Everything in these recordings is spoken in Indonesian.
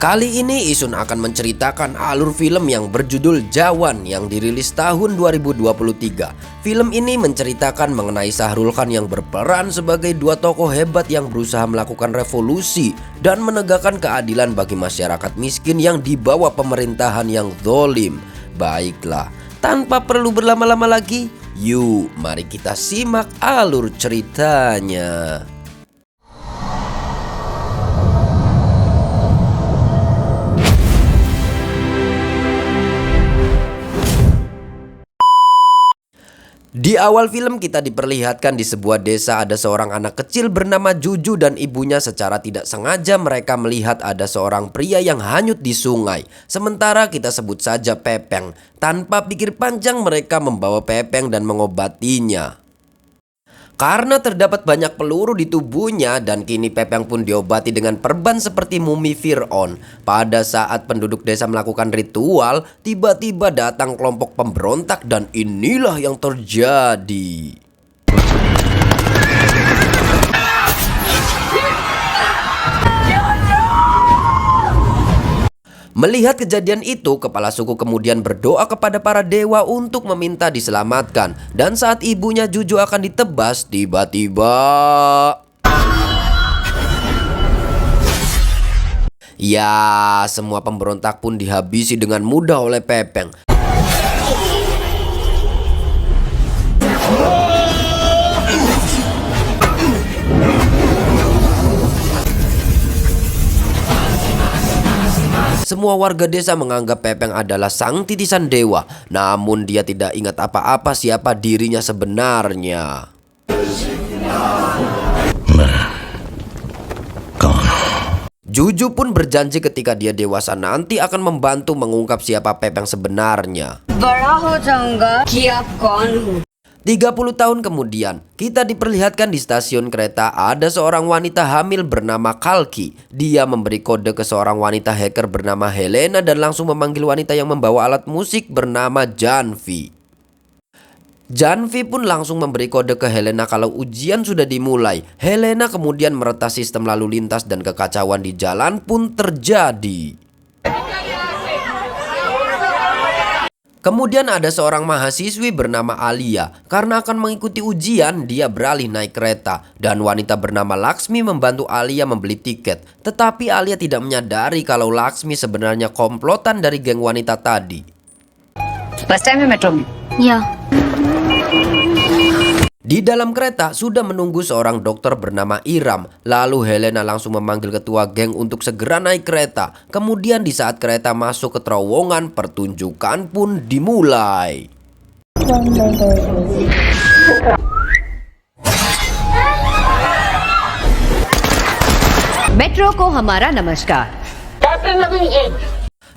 Kali ini Isun akan menceritakan alur film yang berjudul Jawan yang dirilis tahun 2023. Film ini menceritakan mengenai Sahrul Khan yang berperan sebagai dua tokoh hebat yang berusaha melakukan revolusi dan menegakkan keadilan bagi masyarakat miskin yang dibawa pemerintahan yang zalim. Baiklah, tanpa perlu berlama-lama lagi, yuk mari kita simak alur ceritanya. Di awal film kita diperlihatkan di sebuah desa ada seorang anak kecil bernama Juju dan ibunya. Secara tidak sengaja mereka melihat ada seorang pria yang hanyut di sungai. Sementara kita sebut saja Pepeng. Tanpa pikir panjang mereka membawa Pepeng dan mengobatinya. Karena terdapat banyak peluru di tubuhnya dan kini Pepeng pun diobati dengan perban seperti mumi Fir'aun. Pada saat penduduk desa melakukan ritual, tiba-tiba datang kelompok pemberontak dan inilah yang terjadi. Melihat kejadian itu, kepala suku kemudian berdoa kepada para dewa untuk meminta diselamatkan. Dan saat ibunya Juju akan ditebas, tiba-tiba ya, semua pemberontak pun dihabisi dengan mudah oleh Pepeng. Semua warga desa menganggap Pepeng adalah sang titisan dewa. Namun dia tidak ingat apa-apa siapa dirinya sebenarnya. Juju pun berjanji ketika dia dewasa nanti akan membantu mengungkap siapa Pepeng sebenarnya. 30 tahun kemudian, kita diperlihatkan di stasiun kereta ada seorang wanita hamil bernama Kalki. Dia memberi kode ke seorang wanita hacker bernama Helena dan langsung memanggil wanita yang membawa alat musik bernama Janvi. Janvi pun langsung memberi kode ke Helena kalau ujian sudah dimulai. Helena kemudian meretas sistem lalu lintas dan kekacauan di jalan pun terjadi. Kemudian ada seorang mahasiswi bernama Alia. Karena akan mengikuti ujian, dia beralih naik kereta. Dan wanita bernama Laksmi membantu Alia membeli tiket. Tetapi Alia tidak menyadari kalau Laksmi sebenarnya komplotan dari geng wanita tadi. First time metro? Ya. Di dalam kereta sudah menunggu seorang dokter bernama Iram. Lalu Helena langsung memanggil ketua geng untuk segera naik kereta. Kemudian di saat kereta masuk ke terowongan, pertunjukan pun dimulai. Metro ko hamara namaskar.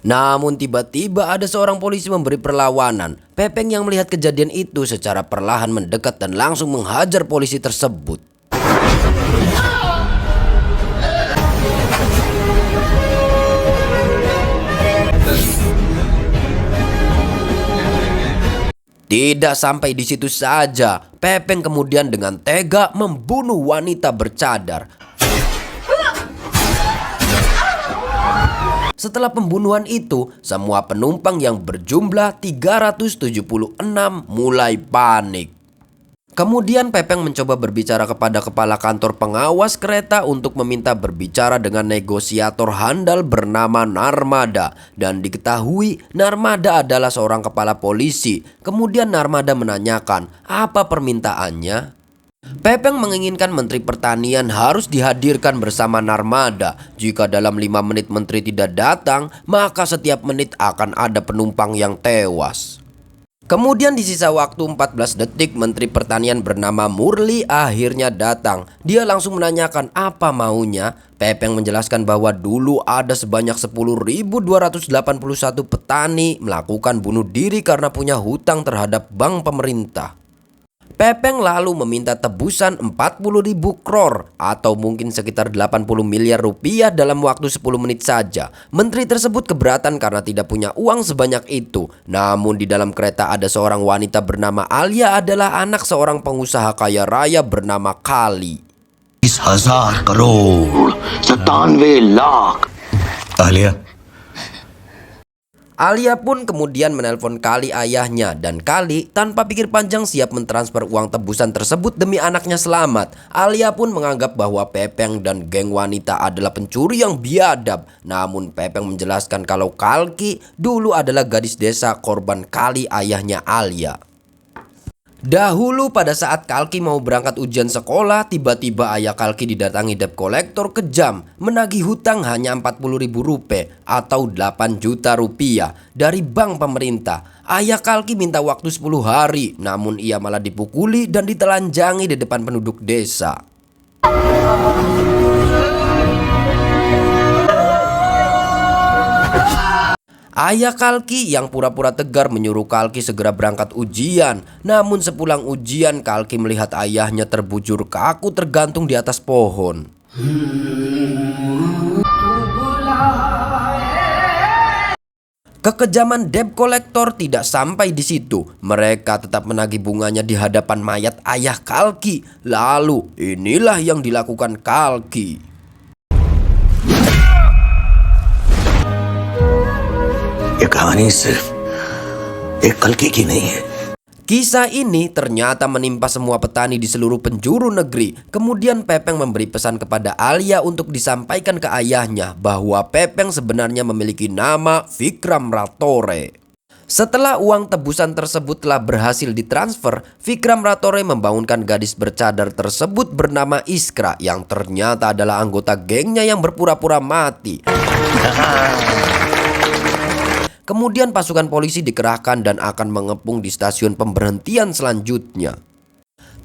Namun tiba-tiba ada seorang polisi memberi perlawanan. Pepeng yang melihat kejadian itu secara perlahan mendekat dan langsung menghajar polisi tersebut. Tidak sampai di situ saja, Pepeng kemudian dengan tega membunuh wanita bercadar. Setelah pembunuhan itu, semua penumpang yang berjumlah 376 mulai panik. Kemudian Pepeng mencoba berbicara kepada kepala kantor pengawas kereta untuk meminta berbicara dengan negosiator handal bernama Narmada. Dan diketahui Narmada adalah seorang kepala polisi. Kemudian Narmada menanyakan apa permintaannya. Pepeng menginginkan Menteri Pertanian harus dihadirkan bersama Narmada. Jika dalam 5 menit menteri tidak datang, maka setiap menit akan ada penumpang yang tewas. Kemudian di sisa waktu 14 detik, Menteri Pertanian bernama Murli akhirnya datang. Dia langsung menanyakan apa maunya. Pepeng menjelaskan bahwa dulu ada sebanyak 10.281 petani melakukan bunuh diri karena punya hutang terhadap bank pemerintah. Pepeng lalu meminta tebusan 40.000 crore atau mungkin sekitar 80 miliar rupiah dalam waktu 10 menit saja. Menteri tersebut keberatan karena tidak punya uang sebanyak itu. Namun di dalam kereta ada seorang wanita bernama Alia adalah anak seorang pengusaha kaya raya bernama Kali. 20,000 करोड़ 97 लाख Alia Alia pun kemudian menelpon Kali ayahnya dan Kali tanpa pikir panjang siap mentransfer uang tebusan tersebut demi anaknya selamat. Alia pun menganggap bahwa Pepeng dan geng wanita adalah pencuri yang biadab. Namun Pepeng menjelaskan kalau Kalki dulu adalah gadis desa korban Kali ayahnya Alia. Dahulu pada saat Kalki mau berangkat ujian sekolah, tiba-tiba ayah Kalki didatangi debt collector kejam, menagih hutang hanya 40.000 rupiah atau 8 juta rupiah dari bank pemerintah. Ayah Kalki minta waktu 10 hari, namun ia malah dipukuli dan ditelanjangi di depan penduduk desa. Ayah Kalki yang pura-pura tegar menyuruh Kalki segera berangkat ujian. Namun sepulang ujian, Kalki melihat ayahnya terbujur kaku tergantung di atas pohon. Kekejaman debt collector tidak sampai di situ. Mereka tetap menagih bunganya di hadapan mayat ayah Kalki. Lalu inilah yang dilakukan Kalki. ये कहानी सिर्फ एक कल्कि की नहीं है। Kisah ini ternyata menimpa semua petani di seluruh penjuru negeri. Kemudian Pepeng memberi pesan kepada Alia untuk disampaikan ke ayahnya bahwa Pepeng sebenarnya memiliki nama Vikram Ratore. Setelah uang tebusan tersebut telah berhasil ditransfer, Vikram Ratore membangunkan gadis bercadar tersebut bernama Iskra yang ternyata adalah anggota gengnya yang berpura-pura mati. Kemudian pasukan polisi dikerahkan dan akan mengepung di stasiun pemberhentian selanjutnya.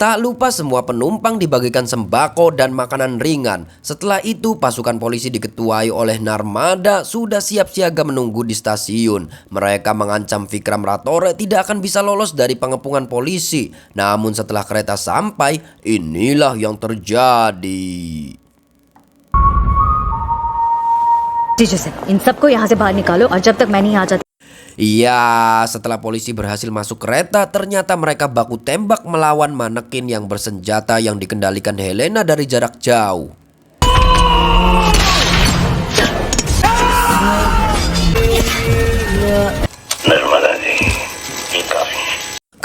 Tak lupa semua penumpang dibagikan sembako dan makanan ringan. Setelah itu pasukan polisi diketuai oleh Narmada sudah siap siaga menunggu di stasiun. Mereka mengancam Vikram Ratore tidak akan bisa lolos dari pengepungan polisi. Namun setelah kereta sampai, inilah yang terjadi. दीजिए सर, इन सबको यहाँ से बाहर निकालो और जब तक मैं नहीं आ जाती। Iya, setelah polisi berhasil masuk kereta, ternyata mereka baku tembak melawan manekin yang bersenjata yang dikendalikan Helena dari jarak jauh. Narmada जी ये काफी है।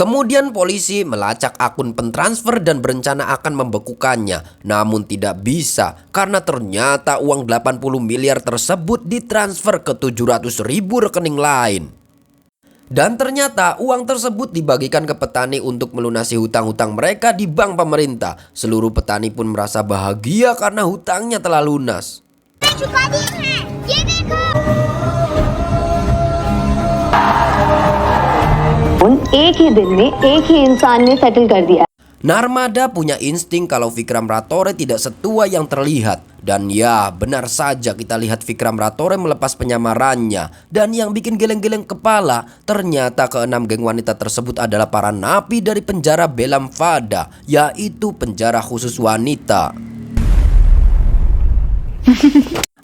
Kemudian polisi melacak akun pentransfer dan berencana akan membekukannya. Namun tidak bisa karena ternyata uang 80 miliar tersebut ditransfer ke 700.000 rekening lain. Dan ternyata uang tersebut dibagikan ke petani untuk melunasi hutang-hutang mereka di bank pemerintah. Seluruh petani pun merasa bahagia karena hutangnya telah lunas. चुका दिए हैं ये देखो एक ही दिन में एक ही इंसान ने सेटल कर दिया। Narmada punya insting kalau Vikram Ratore tidak setua yang terlihat. Dan ya, benar saja kita lihat Vikram Ratore melepas penyamarannya. Dan yang bikin geleng-geleng kepala, ternyata keenam geng wanita tersebut adalah para napi dari penjara Belam Fada, yaitu penjara khusus wanita.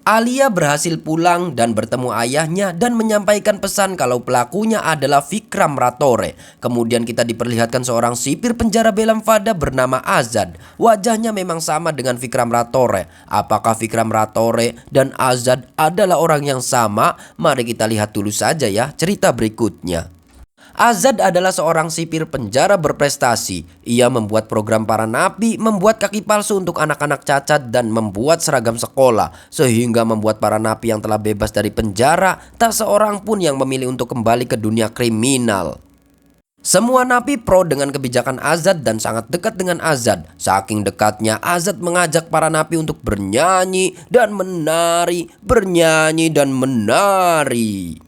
Alia berhasil pulang dan bertemu ayahnya dan menyampaikan pesan kalau pelakunya adalah Vikram Ratore. Kemudian kita diperlihatkan seorang sipir penjara Belam Fada bernama Azad. Wajahnya memang sama dengan Vikram Ratore. Apakah Vikram Ratore dan Azad adalah orang yang sama? Mari kita lihat dulu saja ya cerita berikutnya. Azad adalah seorang sipir penjara berprestasi. Ia membuat program para napi, membuat kaki palsu untuk anak-anak cacat, dan membuat seragam sekolah. Sehingga membuat para napi yang telah bebas dari penjara, tak seorang pun yang memilih untuk kembali ke dunia kriminal. Semua napi pro dengan kebijakan Azad dan sangat dekat dengan Azad. Saking dekatnya, Azad mengajak para napi untuk bernyanyi dan menari, bernyanyi dan menari.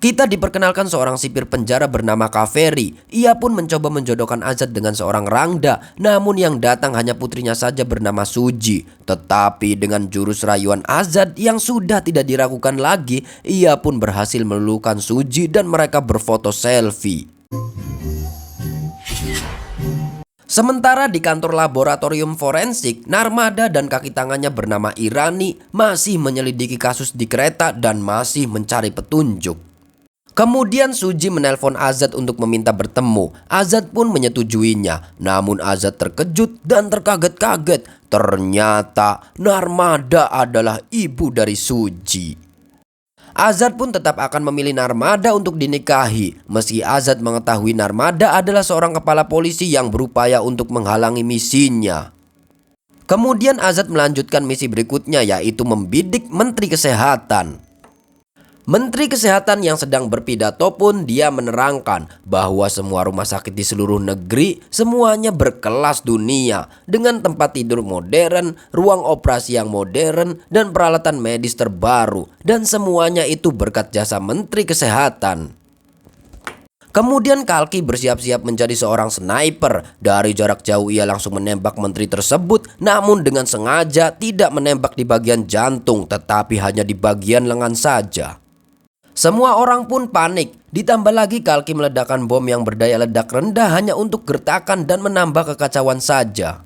Kita diperkenalkan seorang sipir penjara bernama Kaveri. Ia pun mencoba menjodohkan Azad dengan seorang Rangda, namun yang datang hanya putrinya saja bernama Suji. Tetapi dengan jurus rayuan Azad yang sudah tidak diragukan lagi, ia pun berhasil meluluhkan Suji dan mereka berfoto selfie. Sementara di kantor laboratorium forensik, Narmada dan kaki tangannya bernama Irani masih menyelidiki kasus di kereta dan masih mencari petunjuk. Kemudian Suji menelpon Azad untuk meminta bertemu. Azad pun menyetujuinya. Namun Azad terkejut dan terkaget-kaget. Ternyata Narmada adalah ibu dari Suji. Azad pun tetap akan memilih Narmada untuk dinikahi. Meski Azad mengetahui Narmada adalah seorang kepala polisi yang berupaya untuk menghalangi misinya. Kemudian Azad melanjutkan misi berikutnya, yaitu membidik Menteri Kesehatan. Menteri Kesehatan yang sedang berpidato pun dia menerangkan bahwa semua rumah sakit di seluruh negeri semuanya berkelas dunia dengan tempat tidur modern, ruang operasi yang modern, dan peralatan medis terbaru, dan semuanya itu berkat jasa Menteri Kesehatan. Kemudian Kalki bersiap-siap menjadi seorang sniper. Dari jarak jauh ia langsung menembak menteri tersebut, namun dengan sengaja tidak menembak di bagian jantung tetapi hanya di bagian lengan saja. Semua orang pun panik, ditambah lagi Kalki meledakkan bom yang berdaya ledak rendah hanya untuk gertakan dan menambah kekacauan saja.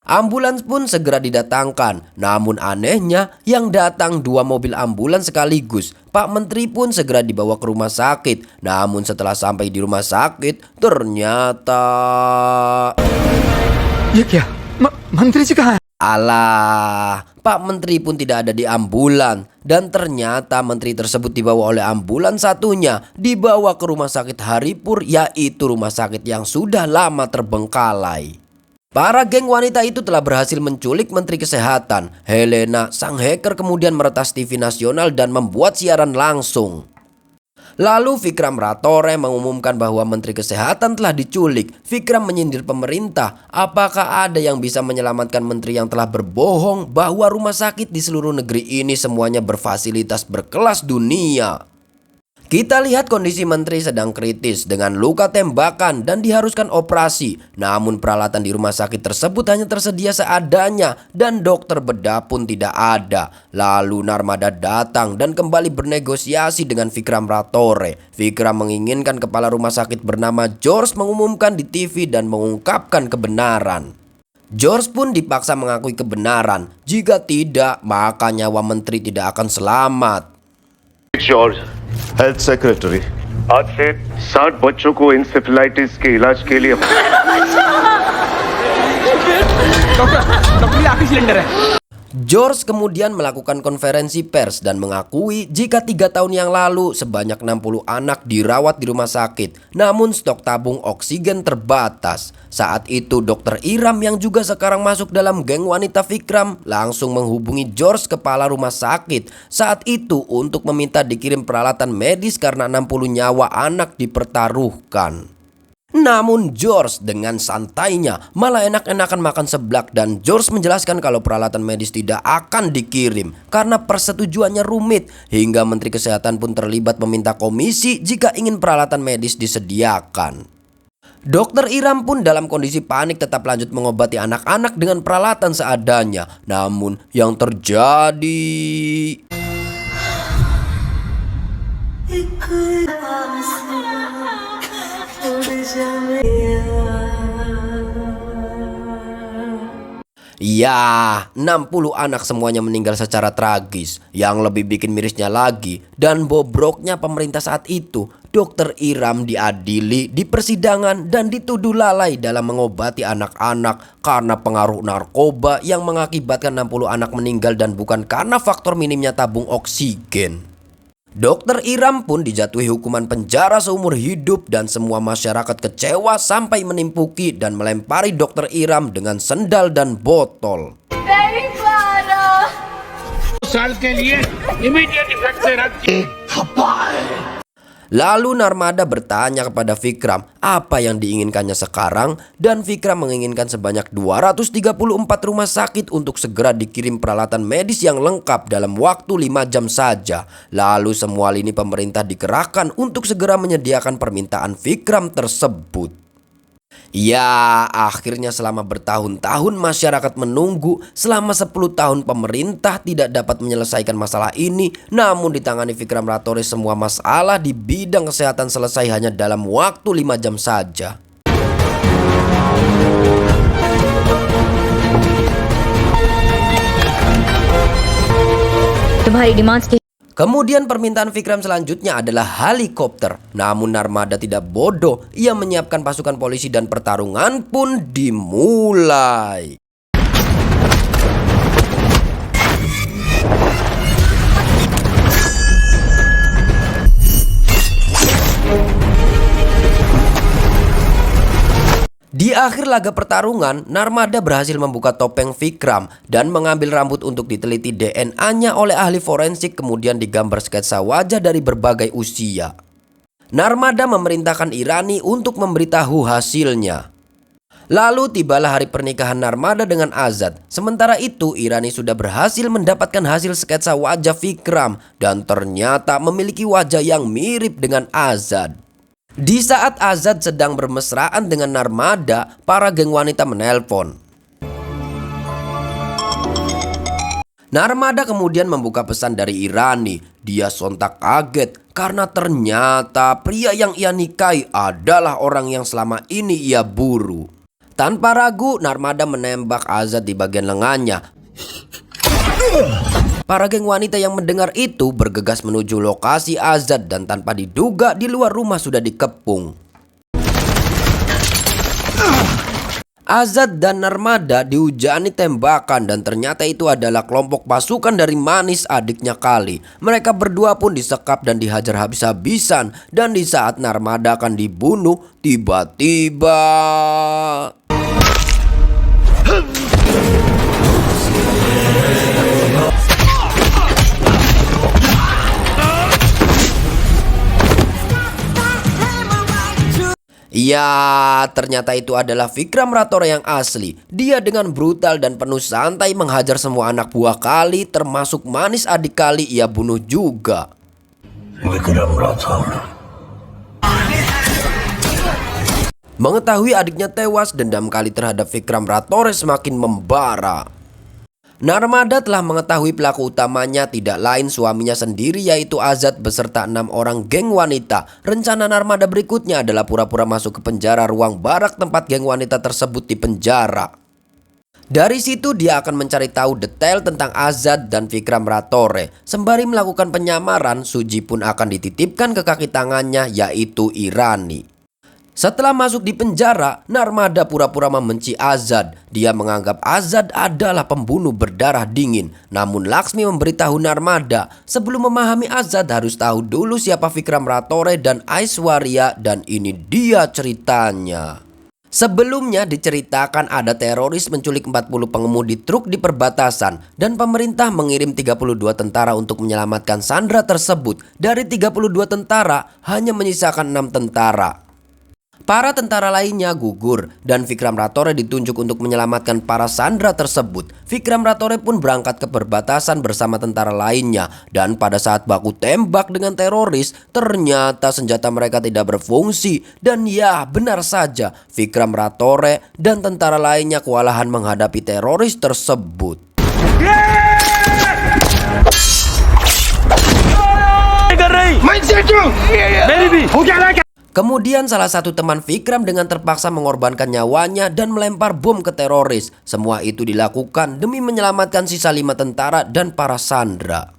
Ambulans pun segera didatangkan, namun anehnya yang datang 2 mobil ambulans sekaligus. Pak Menteri pun segera dibawa ke rumah sakit, namun setelah sampai di rumah sakit ternyata... ये क्या मंत्री जी कहाँ हैं? Alah, Pak Menteri pun tidak ada di ambulan. Dan ternyata menteri tersebut dibawa oleh ambulan satunya, dibawa ke rumah sakit Haripur, yaitu rumah sakit yang sudah lama terbengkalai. Para geng wanita itu telah berhasil menculik Menteri Kesehatan. Helena, sang hacker, kemudian meretas TV nasional dan membuat siaran langsung. Lalu Vikram Ratore mengumumkan bahwa Menteri Kesehatan telah diculik. Vikram menyindir pemerintah. Apakah ada yang bisa menyelamatkan menteri yang telah berbohong bahwa rumah sakit di seluruh negeri ini semuanya berfasilitas berkelas dunia? Kita lihat kondisi menteri sedang kritis dengan luka tembakan dan diharuskan operasi. Namun peralatan di rumah sakit tersebut hanya tersedia seadanya dan dokter bedah pun tidak ada. Lalu Narmada datang dan kembali bernegosiasi dengan Vikram Ratore. Vikram menginginkan kepala rumah sakit bernama George mengumumkan di TV dan mengungkapkan kebenaran. George pun dipaksa mengakui kebenaran. Jika tidak, maka nyawa menteri tidak akan selamat. George health secretary आज से 60 बच्चों को इंसेफेलाइटिस के इलाज के लिए डॉक्टर ये आखिरी सिलेंडर है। George kemudian melakukan konferensi pers dan mengakui jika 3 tahun yang lalu sebanyak 60 anak dirawat di rumah sakit, namun stok tabung oksigen terbatas. Saat itu Dr. Iram yang juga sekarang masuk dalam geng wanita Vikram langsung menghubungi George, kepala rumah sakit saat itu, untuk meminta dikirim peralatan medis karena 60 nyawa anak dipertaruhkan. Namun George dengan santainya malah enak-enakan makan seblak, dan George menjelaskan kalau peralatan medis tidak akan dikirim karena persetujuannya rumit, hingga Menteri Kesehatan pun terlibat meminta komisi jika ingin peralatan medis disediakan. Dr. Iram pun dalam kondisi panik tetap lanjut mengobati anak-anak dengan peralatan seadanya. Namun yang terjadi... Ya, 60 anak semuanya meninggal secara tragis. Yang lebih bikin mirisnya lagi dan bobroknya pemerintah saat itu, Dr. Iram diadili di persidangan dan dituduh lalai dalam mengobati anak-anak karena pengaruh narkoba yang mengakibatkan 60 anak meninggal dan bukan karena faktor minimnya tabung oksigen. Dr. Iram pun dijatuhi hukuman penjara seumur hidup dan semua masyarakat kecewa sampai menimpuki dan melempari Dr. Iram dengan sendal dan botol. Lalu Narmada bertanya kepada Vikram apa yang diinginkannya sekarang, dan Vikram menginginkan sebanyak 234 rumah sakit untuk segera dikirim peralatan medis yang lengkap dalam waktu 5 jam saja. Lalu semua lini pemerintah dikerahkan untuk segera menyediakan permintaan Vikram tersebut. Ya, akhirnya selama bertahun-tahun masyarakat menunggu. Selama 10 tahun pemerintah tidak dapat menyelesaikan masalah ini. Namun di tangani Vikram Ratore semua masalah di bidang kesehatan selesai hanya dalam waktu 5 jam saja. तुम्हारी डिमांड्स की Kemudian permintaan Vikram selanjutnya adalah helikopter. Namun Narmada tidak bodoh. Ia menyiapkan pasukan polisi dan pertarungan pun dimulai. Di akhir laga pertarungan, Narmada berhasil membuka topeng Vikram dan mengambil rambut untuk diteliti DNA-nya oleh ahli forensik, kemudian digambar sketsa wajah dari berbagai usia. Narmada memerintahkan Irani untuk memberitahu hasilnya. Lalu tibalah hari pernikahan Narmada dengan Azad. Sementara itu Irani sudah berhasil mendapatkan hasil sketsa wajah Vikram dan ternyata memiliki wajah yang mirip dengan Azad. Di saat Azad sedang bermesraan dengan Narmada, para geng wanita menelpon. Narmada kemudian membuka pesan dari Irani. Dia sontak kaget karena ternyata pria yang ia nikahi adalah orang yang selama ini ia buru. Tanpa ragu, Narmada menembak Azad di bagian lengannya. Para geng wanita yang mendengar itu bergegas menuju lokasi Azad dan tanpa diduga di luar rumah sudah dikepung. Azad dan Narmada dihujani tembakan dan ternyata itu adalah kelompok pasukan dari Manis, adiknya Kali. Mereka berdua pun disekap dan dihajar habis-habisan, dan di saat Narmada akan dibunuh, tiba-tiba ya, ternyata itu adalah Vikram Ratore yang asli. Dia dengan brutal dan penuh santai menghajar semua anak buah Kali, termasuk Manis adik Kali ia bunuh juga. Vikram Rathore Mengetahui adiknya tewas, dendam Kali terhadap Vikram Ratore semakin membara. Narmada telah mengetahui pelaku utamanya tidak lain suaminya sendiri, yaitu Azad beserta 6 orang geng wanita. Rencana Narmada berikutnya adalah pura-pura masuk ke penjara ruang barak tempat geng wanita tersebut dipenjara. Dari situ dia akan mencari tahu detail tentang Azad dan Vikram Ratore. Sembari melakukan penyamaran, Suji pun akan dititipkan ke kaki tangannya, yaitu Irani. Setelah masuk di penjara, Narmada pura-pura membenci Azad. Dia menganggap Azad adalah pembunuh berdarah dingin. Namun Laksmi memberitahu Narmada, sebelum memahami Azad harus tahu dulu siapa Vikram Ratore dan Aishwarya, dan ini dia ceritanya. Sebelumnya diceritakan ada teroris menculik 40 pengemudi truk di perbatasan dan pemerintah mengirim 32 tentara untuk menyelamatkan sandera tersebut. Dari 32 tentara hanya menyisakan 6 tentara. Para tentara lainnya gugur dan Vikram Ratore ditunjuk untuk menyelamatkan para sandera tersebut. Vikram Ratore pun berangkat ke perbatasan bersama tentara lainnya, dan pada saat baku tembak dengan teroris, ternyata senjata mereka tidak berfungsi. Dan ya, benar saja, Vikram Ratore dan tentara lainnya kewalahan menghadapi teroris tersebut. Kemudian salah satu teman Vikram dengan terpaksa mengorbankan nyawanya dan melempar bom ke teroris. Semua itu dilakukan demi menyelamatkan sisa 5 tentara dan para sandera.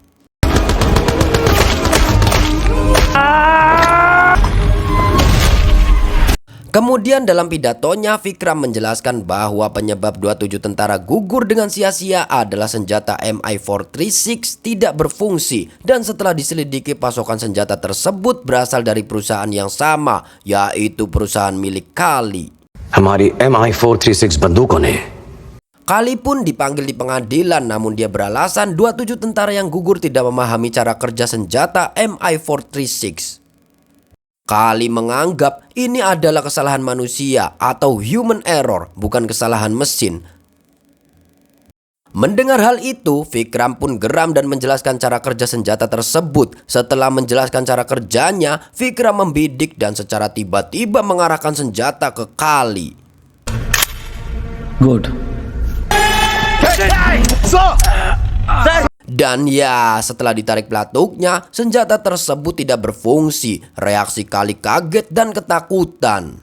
Kemudian dalam pidatonya Vikram menjelaskan bahwa penyebab 27 tentara gugur dengan sia-sia adalah senjata MI436 tidak berfungsi, dan setelah diselidiki pasokan senjata tersebut berasal dari perusahaan yang sama, yaitu perusahaan milik Kali. हमारी MI436 बंदूकों ने Kali pun dipanggil di pengadilan, namun dia beralasan 27 tentara yang gugur tidak memahami cara kerja senjata MI436. Kali menganggap ini adalah kesalahan manusia atau human error, bukan kesalahan mesin. Mendengar hal itu, Vikram pun geram dan menjelaskan cara kerja senjata tersebut. Setelah menjelaskan cara kerjanya, Vikram membidik dan secara tiba-tiba mengarahkan senjata ke Kali. Good. Dan ya, setelah ditarik pelatuknya, senjata tersebut tidak berfungsi. Reaksi Kali kaget dan ketakutan.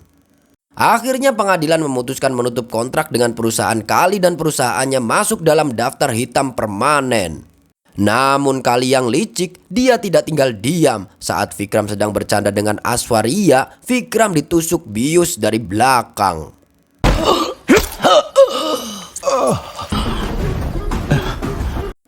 Akhirnya pengadilan memutuskan menutup kontrak dengan perusahaan Kali dan perusahaannya masuk dalam daftar hitam permanen. Namun Kali yang licik, dia tidak tinggal diam. Saat Vikram sedang bercanda dengan Aishwarya, Vikram ditusuk bius dari belakang.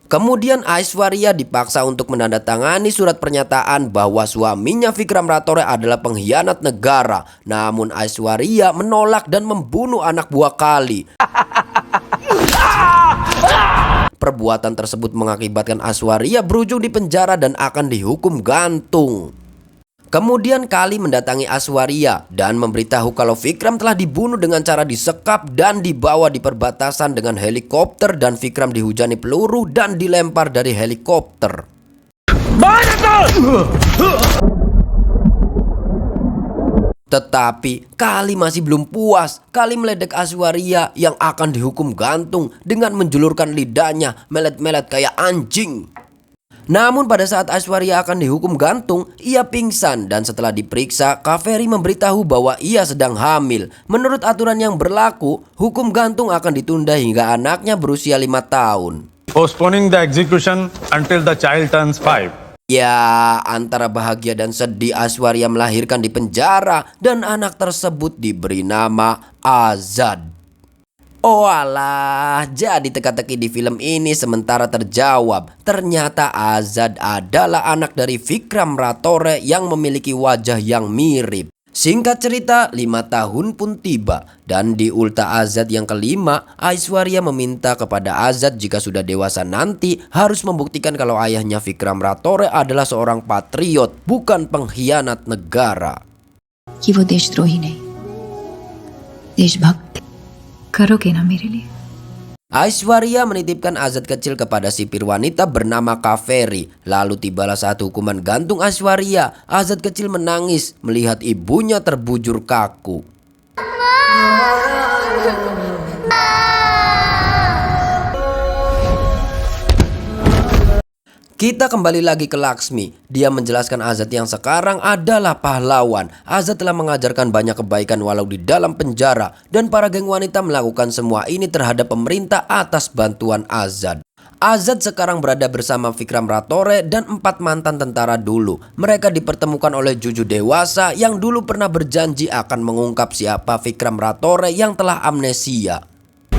Kemudian Aishwarya dipaksa untuk menandatangani surat pernyataan bahwa suaminya Vikram Ratore adalah pengkhianat negara. Namun Aishwarya menolak dan membunuh anak buah Kali. Perbuatan tersebut mengakibatkan Aishwarya berujung di penjara dan akan dihukum gantung. Kemudian Kali mendatangi Aishwarya dan memberitahu kalau Vikram telah dibunuh dengan cara disekap dan dibawa di perbatasan dengan helikopter, dan Vikram dihujani peluru dan dilempar dari helikopter. Tetapi Kali masih belum puas. Kali meledek Aishwarya yang akan dihukum gantung dengan menjulurkan lidahnya melet-melet kayak anjing. Namun pada saat Aishwarya akan dihukum gantung, ia pingsan dan setelah diperiksa, Kaveri memberitahu bahwa ia sedang hamil. Menurut aturan yang berlaku, hukum gantung akan ditunda hingga anaknya berusia 5 tahun. Postponing the execution until the child turns 5. Ya, antara bahagia dan sedih, Aishwarya melahirkan di penjara dan anak tersebut diberi nama Azad. Oh alah, jadi teka-teki di film ini sementara terjawab. Ternyata Azad adalah anak dari Vikram Ratore yang memiliki wajah yang mirip. Singkat cerita, 5 tahun pun tiba. Dan di ulta Azad yang kelima, Aishwarya meminta kepada Azad jika sudah dewasa nanti harus membuktikan kalau ayahnya Vikram Ratore adalah seorang patriot, bukan pengkhianat negara. कि वो देशद्रोही नहीं, देशभक्त। करोगे ना मेरे लिए? Aishwarya menitipkan Azad kecil kepada sipir wanita bernama Kaveri. Lalu tibalah saat hukuman gantung Aishwarya. Azad kecil menangis melihat ibunya terbujur kaku. Kita kembali lagi ke Laksmi. Dia menjelaskan Azad yang sekarang adalah pahlawan. Azad telah mengajarkan banyak kebaikan walau di dalam penjara. Dan para geng wanita melakukan semua ini terhadap pemerintah atas bantuan Azad. Azad sekarang berada bersama Vikram Ratore dan 4 mantan tentara dulu. Mereka dipertemukan oleh Juju dewasa yang dulu pernah berjanji akan mengungkap siapa Vikram Ratore yang telah amnesia.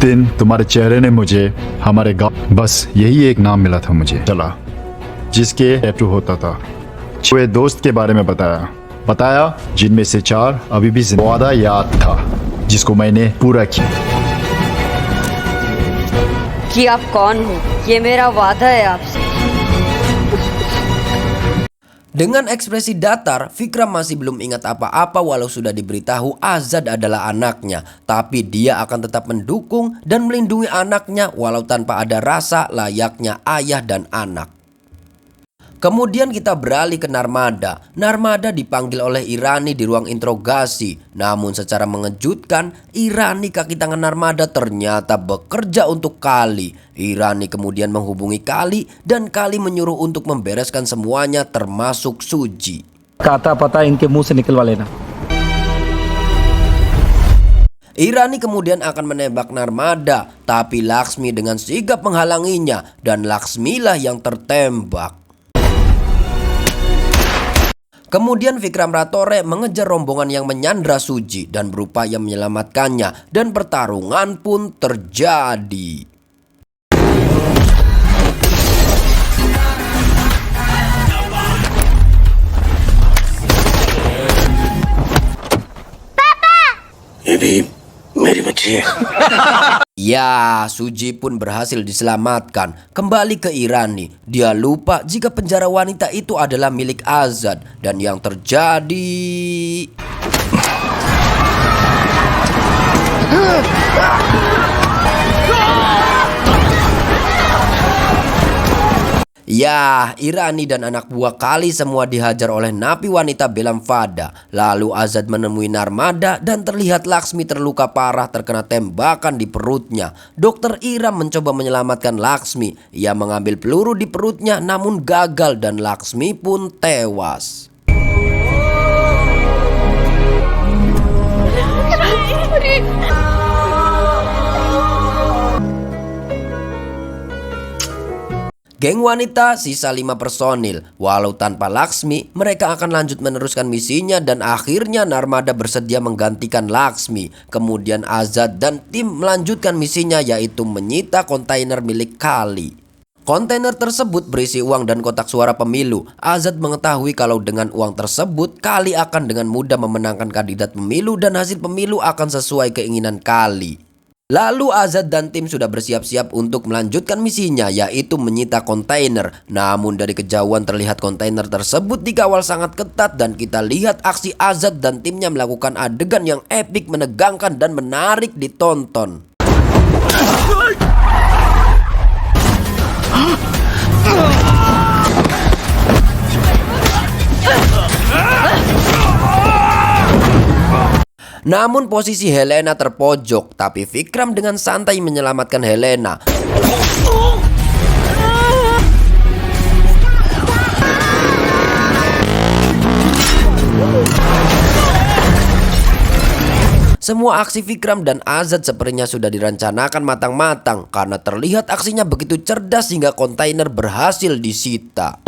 दिन तुम्हारे चेहरे ने मुझे हमारे गांव बस यही एक नाम मिला था मुझे चला जिसके टैटू होता था। 6 दोस्त के बारे में बताया जिनमें से 4 अभी भी वादा याद था जिसको मैंने पूरा किया कि आप कौन हो, ये मेरा वादा है आपसे। Dengan ekspresi datar, Vikram masih belum ingat apa-apa walau sudah diberitahu Azad adalah anaknya. Tapi dia akan tetap mendukung dan melindungi anaknya walau tanpa ada rasa layaknya ayah dan anak. Kemudian kita beralih ke Narmada. Narmada dipanggil oleh Irani di ruang interogasi. Namun secara mengejutkan, Irani kaki tangan Narmada ternyata bekerja untuk Kali. Irani kemudian menghubungi Kali dan Kali menyuruh untuk membereskan semuanya termasuk Suji. Kata-kata inke muh se nikalwa lena. Irani kemudian akan menembak Narmada, tapi Laksmi dengan sigap menghalanginya dan Laksmilah yang tertembak. Kemudian Vikram Ratore mengejar rombongan yang menyandra Suji dan berupaya menyelamatkannya, dan pertarungan pun terjadi. ये भी मेरी बच्ची है। Ya, Suji pun berhasil diselamatkan. Kembali ke Irani, dia lupa jika penjara wanita itu adalah milik Azad. Dan yang terjadi... Ya, Irani dan anak buah Kali semua dihajar oleh napi wanita Belam Fada. Lalu Azad menemui Narmada dan terlihat Laksmi terluka parah terkena tembakan di perutnya. Dokter Iram mencoba menyelamatkan Laksmi. Ia mengambil peluru di perutnya namun gagal dan Laksmi pun tewas. Geng wanita sisa 5 personil. Walau tanpa Laksmi, mereka akan lanjut meneruskan misinya dan akhirnya Narmada bersedia menggantikan Laksmi. Kemudian Azad dan tim melanjutkan misinya, yaitu menyita kontainer milik Kali. Kontainer tersebut berisi uang dan kotak suara pemilu. Azad mengetahui kalau dengan uang tersebut Kali akan dengan mudah memenangkan kandidat pemilu dan hasil pemilu akan sesuai keinginan Kali. Lalu Azad dan tim sudah bersiap-siap untuk melanjutkan misinya, yaitu menyita kontainer. Namun dari kejauhan terlihat kontainer tersebut dikawal sangat ketat dan kita lihat aksi Azad dan timnya melakukan adegan yang epik, menegangkan dan menarik ditonton. Namun posisi Helena terpojok, tapi Vikram dengan santai menyelamatkan Helena. Semua aksi Vikram dan Azad sepertinya sudah direncanakan matang-matang karena terlihat aksinya begitu cerdas hingga kontainer berhasil disita.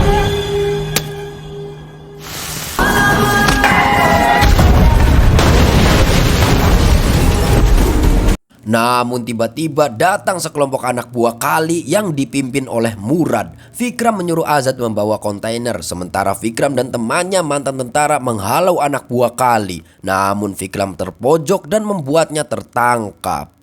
Namun tiba-tiba datang sekelompok anak buah Kali yang dipimpin oleh Murad. Vikram menyuruh Azad membawa kontainer, sementara Vikram dan temannya mantan tentara menghalau anak buah Kali. Namun Vikram terpojok dan membuatnya tertangkap.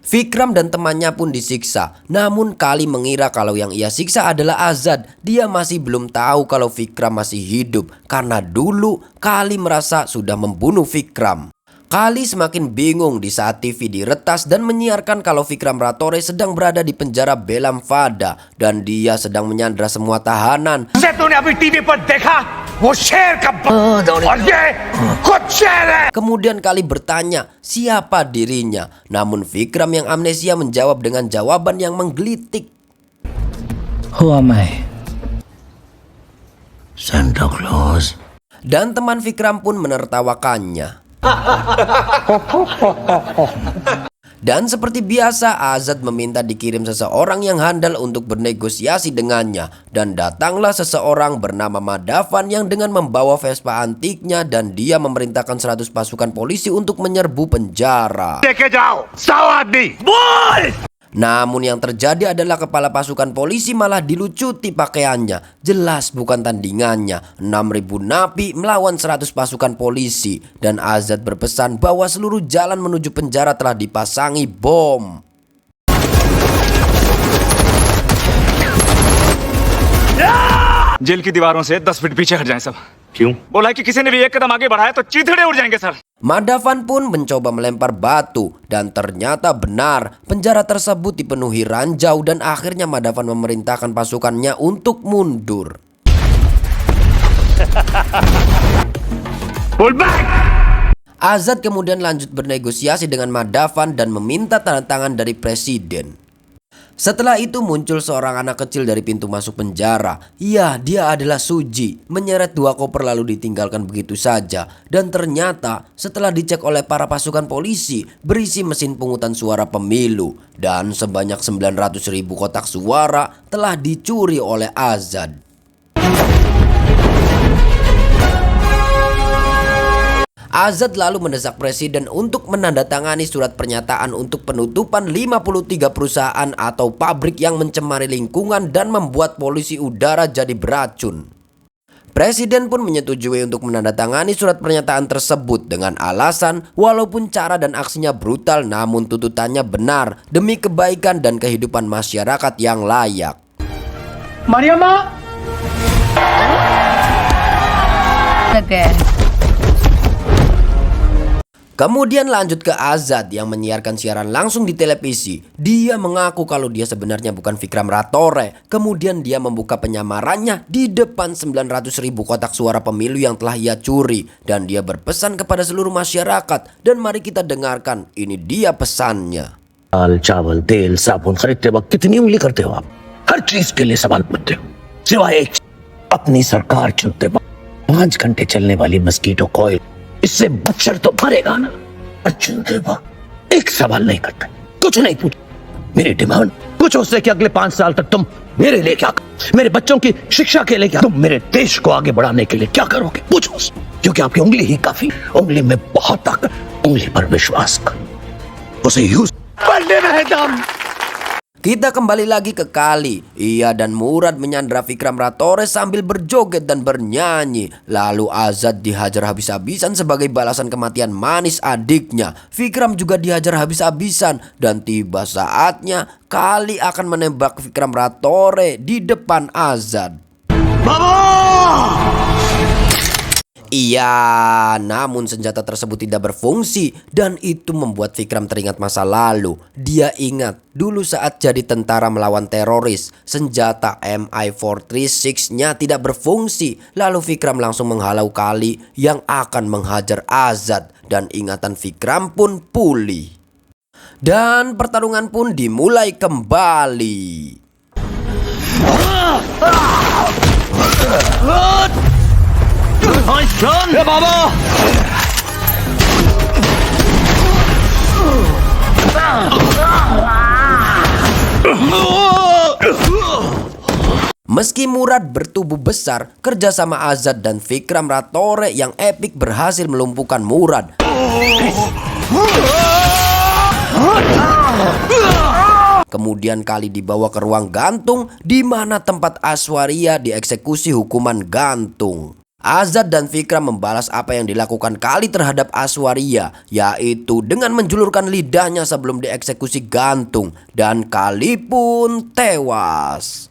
Vikram dan temannya pun disiksa. Namun Kali mengira kalau yang ia siksa adalah Azad. Dia masih belum tahu kalau Vikram masih hidup, karena dulu Kali merasa sudah membunuh Vikram. Kali semakin bingung di saat TV diretas dan menyiarkan kalau Vikram Ratore sedang berada di penjara Belam Fada dan dia sedang menyandra semua tahanan. Kemudian Kali bertanya siapa dirinya. Namun Vikram yang amnesia menjawab dengan jawaban yang menggelitik. Who am I? Santa Claus. Dan teman Vikram pun menertawakannya. Dan seperti biasa, Azad meminta dikirim seseorang yang handal untuk bernegosiasi dengannya. Dan datanglah seseorang bernama Madavan yang dengan membawa Vespa antiknya, dan dia memerintahkan 100 pasukan polisi untuk menyerbu penjara. Namun yang terjadi adalah kepala pasukan polisi malah dilucuti pakaiannya. Jelas bukan tandingannya. 6.000 napi melawan 100 pasukan polisi. Dan Azad berpesan bahwa seluruh jalan menuju penjara telah dipasangi bom. Jail की दीवारों से 10 फीट पीछे हट जाएं सब। क्यों? बोला कि किसी ने भी एक कदम आगे बढ़ाया तो चीथड़े उड़ जाएंगे sir. Madavan pun mencoba melempar batu dan ternyata benar, penjara tersebut dipenuhi ranjau dan akhirnya Madavan memerintahkan pasukannya untuk mundur. Azad kemudian lanjut bernegosiasi dengan Madavan dan meminta tanda tangan dari presiden. Setelah itu muncul seorang anak kecil dari pintu masuk penjara. Ya, dia adalah Suji. Menyeret 2 koper lalu ditinggalkan begitu saja. Dan ternyata setelah dicek oleh para pasukan polisi, berisi mesin pungutan suara pemilu. Dan sebanyak 900.000 kotak suara telah dicuri oleh Azad. Azad lalu mendesak presiden untuk menandatangani surat pernyataan untuk penutupan 53 perusahaan atau pabrik yang mencemari lingkungan dan membuat polusi udara jadi beracun. Presiden pun menyetujui untuk menandatangani surat pernyataan tersebut dengan alasan walaupun cara dan aksinya brutal namun tuntutannya benar demi kebaikan dan kehidupan masyarakat yang layak. Mariama! Kemudian lanjut ke Azad yang menyiarkan siaran langsung di televisi. Dia mengaku kalau dia sebenarnya bukan Vikram Ratore. Kemudian dia membuka penyamarannya di depan 900.000 kotak suara pemilu yang telah ia curi. Dan dia berpesan kepada seluruh masyarakat. Dan mari kita dengarkan, ini dia pesannya. दाल चावल तेल साबुन खरीदते वक्त कितनी उंगली करते हो आप? हर चीज के लिए सवाल पूछते हो सिवाय एक अपनी सरकार चुनते वक्त 5 घंटे चलने वाली मस्कीटो कॉइल इससे मच्छर तो मरेगा ना और चुनते वक्त एक सवाल नहीं करते कुछ नहीं पूछ मेरी डिमांड कुछ उससे कि अगले 5 साल तक तुम मेरे लिए क्या मेरे बच्चों की शिक्षा के लिए क्या तुम मेरे देश को आगे बढ़ाने के लिए क्या करोगे पूछो क्योंकि आपकी उंगली ही काफी उंगली में बहुत ताकत उंगली पर विश्वास कर उसे यूज पढ़ने में है दम. Kita kembali lagi ke Kali. Ia dan Murad menyandra Vikram Ratore sambil berjoget dan bernyanyi. Lalu Azad dihajar habis-habisan sebagai balasan kematian manis adiknya. Vikram juga dihajar habis-habisan dan tiba saatnya Kali akan menembak Vikram Ratore di depan Azad. Iya, namun senjata tersebut tidak berfungsi dan itu membuat Vikram teringat masa lalu. Dia ingat dulu saat jadi tentara melawan teroris, senjata MI436-nya tidak berfungsi. Lalu Vikram langsung menghalau Kali yang akan menghajar Azad dan ingatan Vikram pun pulih. Dan pertarungan pun dimulai kembali. Meski Murad bertubuh besar, kerjasama Azad dan Vikram Ratore yang epik berhasil melumpuhkan Murad. Kemudian Kali dibawa ke ruang gantung di mana tempat Aswaria dieksekusi hukuman gantung. Azad dan Vikram membalas apa yang dilakukan Kali terhadap Aswaria, yaitu dengan menjulurkan lidahnya sebelum dieksekusi gantung, dan Kali pun tewas.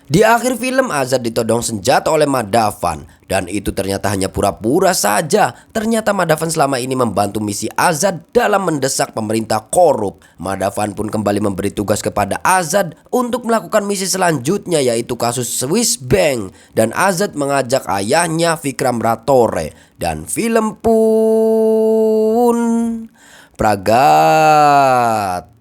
Di akhir film Azad ditodong senjata oleh Madhavan dan itu ternyata hanya pura-pura saja. Ternyata Madhavan selama ini membantu misi Azad dalam mendesak pemerintah korup. Madhavan pun kembali memberi tugas kepada Azad untuk melakukan misi selanjutnya yaitu kasus Swiss Bank dan Azad mengajak ayahnya Vikram Ratore dan film pun pragat.